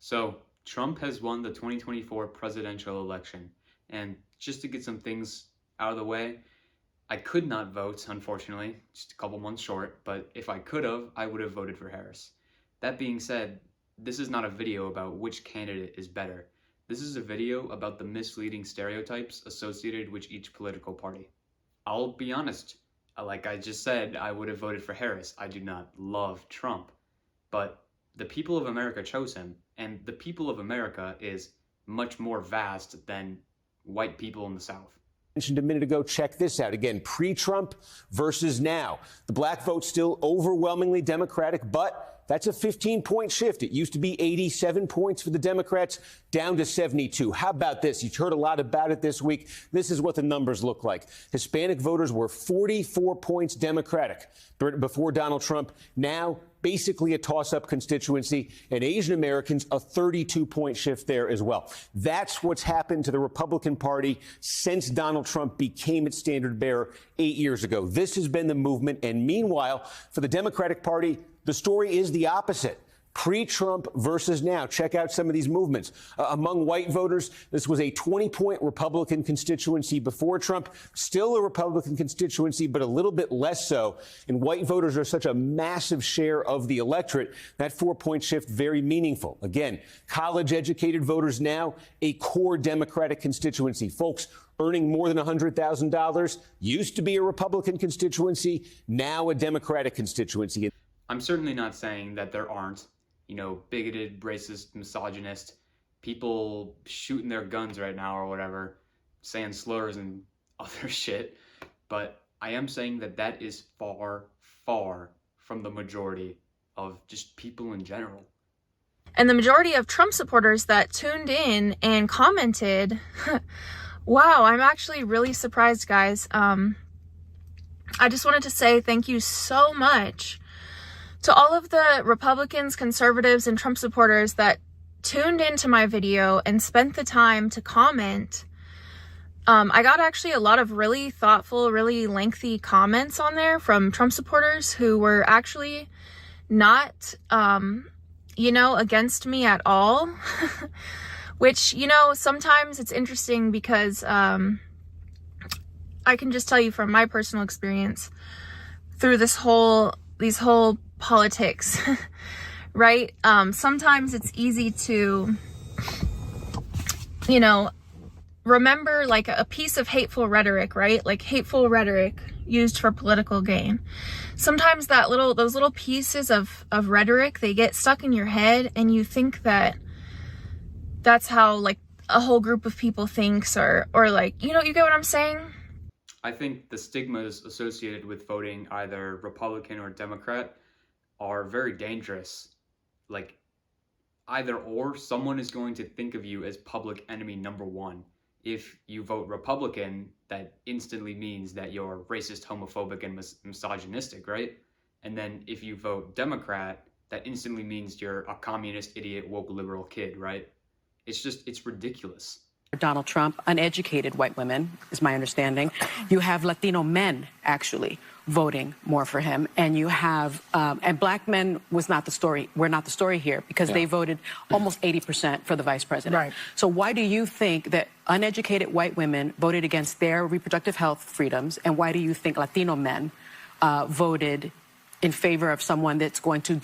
So, Trump has won the 2024 presidential election. And just to get some things out of the way, I could not vote, unfortunately, just a couple months short, but if I could have, I would have voted for Harris. That being said, this is not a video about which candidate is better. This is a video about the misleading stereotypes associated with each political party. I'll be honest, like I just said, I would have voted for Harris. I do not love Trump, but the people of America chose him, and the people of America is much more vast than white people in the South. Mentioned a minute ago, check this out. Again, pre-Trump versus now. The black vote still overwhelmingly Democratic, but that's a 15-point shift. It used to be 87 points for the Democrats, down to 72. How about this? You've heard a lot about it this week. This is what the numbers look like. Hispanic voters were 44 points Democratic before Donald Trump. Now, basically a toss-up constituency, and Asian Americans, a 32-point shift there as well. That's what's happened to the Republican Party since Donald Trump became its standard bearer 8 years ago. This has been the movement, and meanwhile, for the Democratic Party, the story is the opposite. Pre-Trump versus now. Check out some of these movements. Among white voters, this was a 20-point Republican constituency before Trump. Still a Republican constituency, but a little bit less so. And white voters are such a massive share of the electorate. That 4-point shift, very meaningful. Again, college-educated voters now, a core Democratic constituency. Folks earning more than $100,000 used to be a Republican constituency, now a Democratic constituency. I'm certainly not saying that there aren't, bigoted, racist, misogynist people shooting their guns right now or whatever, saying slurs and other shit. But I am saying that that is far, far from the majority of just people in general. And the majority of Trump supporters that tuned in and commented, wow, I'm actually really surprised, guys. I just wanted to say thank you so much to all of the Republicans, conservatives, and Trump supporters that tuned into my video and spent the time to comment. I got actually a lot of really thoughtful, really lengthy comments on there from Trump supporters who were actually not, against me at all. Which, sometimes it's interesting because I can just tell you from my personal experience through these whole politics, right? Sometimes it's easy to, remember like a piece of hateful rhetoric, right? Like hateful rhetoric used for political gain. Sometimes those little pieces of rhetoric, they get stuck in your head and you think that that's how like a whole group of people thinks or like, you get what I'm saying? I think the stigmas associated with voting either Republican or Democrat are very dangerous. Like, either or, someone is going to think of you as public enemy number one. If you vote Republican, that instantly means that you're racist, homophobic, and misogynistic, right? And then if you vote Democrat, that instantly means you're a communist, idiot, woke, liberal kid, right? It's ridiculous. Donald Trump, uneducated white women, is my understanding. You have Latino men, actually, voting more for him. And you have, and black men was not the story. We're not the story here because they voted almost 80% for the vice president. Right. So why do you think that uneducated white women voted against their reproductive health freedoms? And why do you think Latino men voted in favor of someone that's going to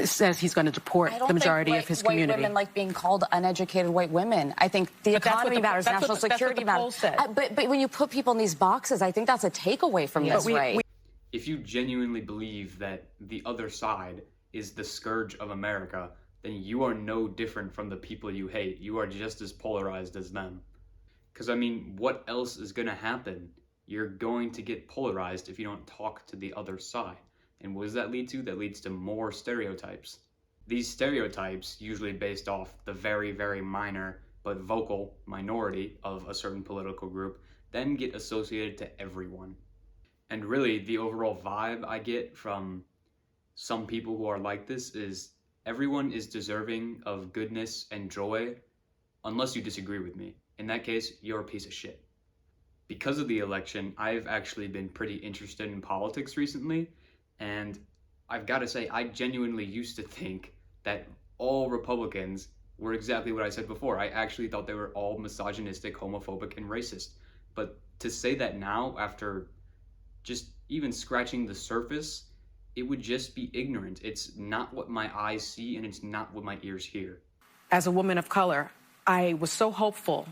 says he's going to deport the majority of his community? White women like being called uneducated white women. I think the economy matters, national security matters. But when you put people in these boxes, I think that's a takeaway from this, right? If you genuinely believe that the other side is the scourge of America, then you are no different from the people you hate. You are just as polarized as them. Because, what else is going to happen? You're going to get polarized if you don't talk to the other side. And what does that lead to? That leads to more stereotypes. These stereotypes, usually based off the very, very minor but vocal minority of a certain political group, then get associated to everyone. And really, the overall vibe I get from some people who are like this is everyone is deserving of goodness and joy unless you disagree with me. In that case, you're a piece of shit. Because of the election, I've actually been pretty interested in politics recently. And I've got to say, I genuinely used to think that all Republicans were exactly what I said before. I actually thought they were all misogynistic, homophobic, and racist. But to say that now, after just even scratching the surface, it would just be ignorant. It's not what my eyes see, and it's not what my ears hear. As a woman of color, I was so hopeful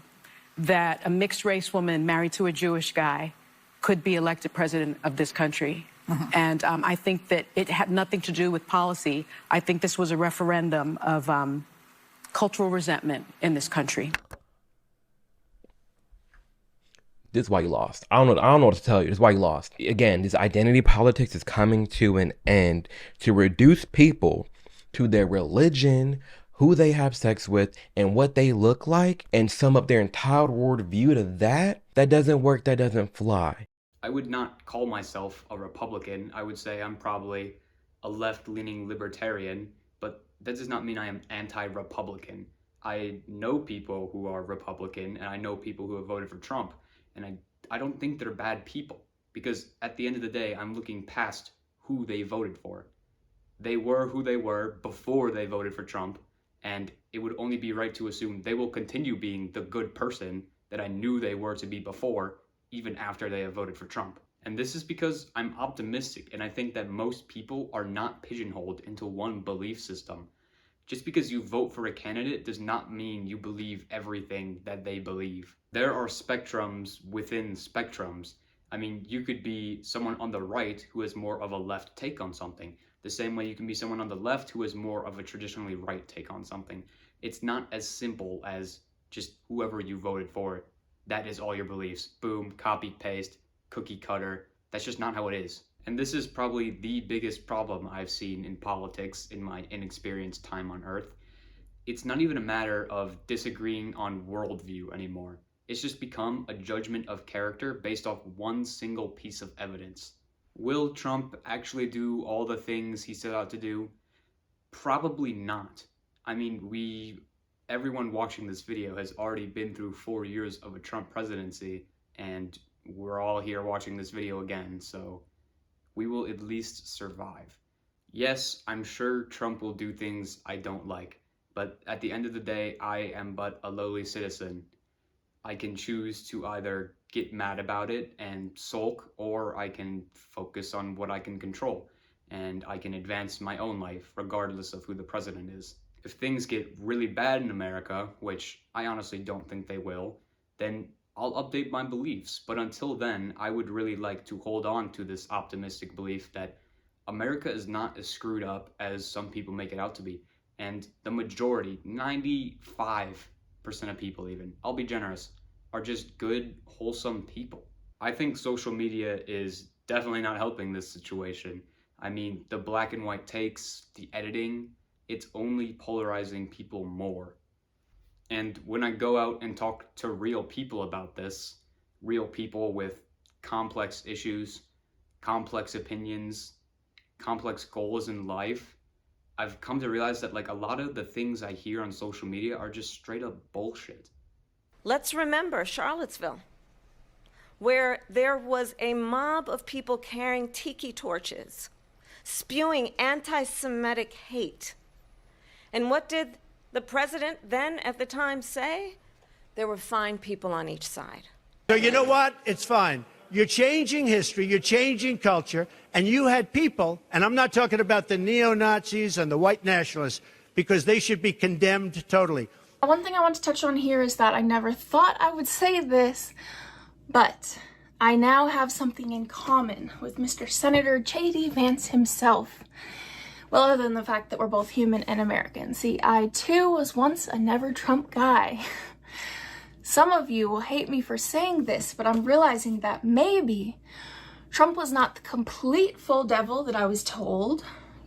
that a mixed race woman married to a Jewish guy could be elected president of this country. And I think that it had nothing to do with policy. I think this was a referendum of cultural resentment in this country. This is why you lost. I don't know what to tell you. This is why you lost. Again, this identity politics is coming to an end to reduce people to their religion, who they have sex with, and what they look like, and sum up their entire world view to that. That doesn't work. That doesn't fly. I would not call myself a Republican. I would say I'm probably a left-leaning libertarian, but that does not mean I am anti-Republican. I know people who are Republican, and I know people who have voted for Trump, and I don't think they're bad people, because at the end of the day, I'm looking past who they voted for. They were who they were before they voted for Trump, and it would only be right to assume they will continue being the good person that I knew they were to be before, even after they have voted for Trump. And this is because I'm optimistic, and I think that most people are not pigeonholed into one belief system. Just because you vote for a candidate does not mean you believe everything that they believe. There are spectrums within spectrums. I mean, you could be someone on the right who has more of a left take on something, the same way you can be someone on the left who has more of a traditionally right take on something. It's not as simple as just whoever you voted for, that is all your beliefs. Boom, copy, paste, cookie cutter. That's just not how it is. And this is probably the biggest problem I've seen in politics in my inexperienced time on Earth. It's not even a matter of disagreeing on worldview anymore. It's just become a judgment of character based off one single piece of evidence. Will Trump actually do all the things he set out to do? Probably not. I mean, everyone watching this video has already been through 4 years of a Trump presidency, and we're all here watching this video again, so we will at least survive. Yes, I'm sure Trump will do things I don't like, but at the end of the day, I am but a lowly citizen. I can choose to either get mad about it and sulk, or I can focus on what I can control, and I can advance my own life regardless of who the president is. If things get really bad in America, which I honestly don't think they will, then I'll update my beliefs. But until then, I would really like to hold on to this optimistic belief that America is not as screwed up as some people make it out to be. And the majority, 95% of people even, I'll be generous, are just good, wholesome people. I think social media is definitely not helping this situation. I mean, the black and white takes, the editing, it's only polarizing people more. And when I go out and talk to real people about this, real people with complex issues, complex opinions, complex goals in life, I've come to realize that like a lot of the things I hear on social media are just straight up bullshit. Let's remember Charlottesville, where there was a mob of people carrying tiki torches, spewing anti-Semitic hate. And what did the president then at the time say? There were fine people on each side. So you know what? It's fine. You're changing history, you're changing culture, and you had people, and I'm not talking about the neo-Nazis and the white nationalists, because they should be condemned totally. One thing I want to touch on here is that I never thought I would say this, but I now have something in common with Mr. Senator J.D. Vance himself. Well, other than the fact that we're both human and American. See, I too was once a never Trump guy. Some of you will hate me for saying this, but I'm realizing that maybe Trump was not the complete full devil that I was told.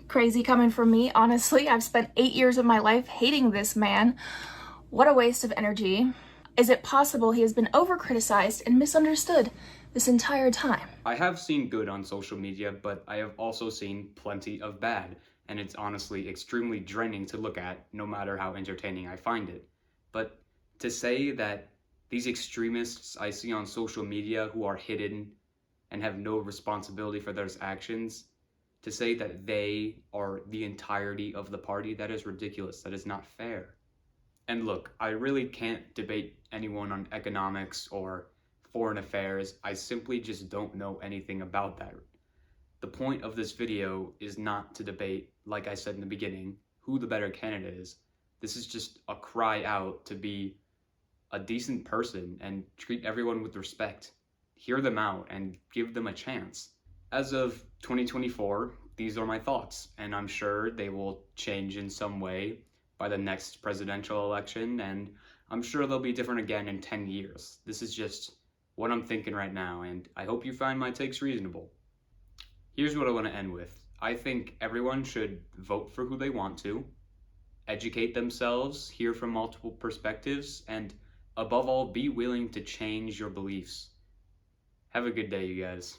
Crazy coming from me, honestly. I've spent 8 years of my life hating this man. What a waste of energy. Is it possible he has been over-criticized and misunderstood this entire time? I have seen good on social media, but I have also seen plenty of bad, and it's honestly extremely draining to look at, no matter how entertaining I find it. But to say that these extremists I see on social media who are hidden and have no responsibility for their actions, to say that they are the entirety of the party, that is ridiculous. That is not fair. And look, I really can't debate anyone on economics or foreign affairs. I simply just don't know anything about that. The point of this video is not to debate, like I said in the beginning, who the better candidate is. This is just a cry out to be a decent person and treat everyone with respect. Hear them out and give them a chance. As of 2024, these are my thoughts, and I'm sure they will change in some way by the next presidential election, and I'm sure they'll be different again in 10 years. This is just what I'm thinking right now, and I hope you find my takes reasonable. Here's what I want to end with. I think everyone should vote for who they want to, educate themselves, hear from multiple perspectives, and above all, be willing to change your beliefs. Have a good day, you guys.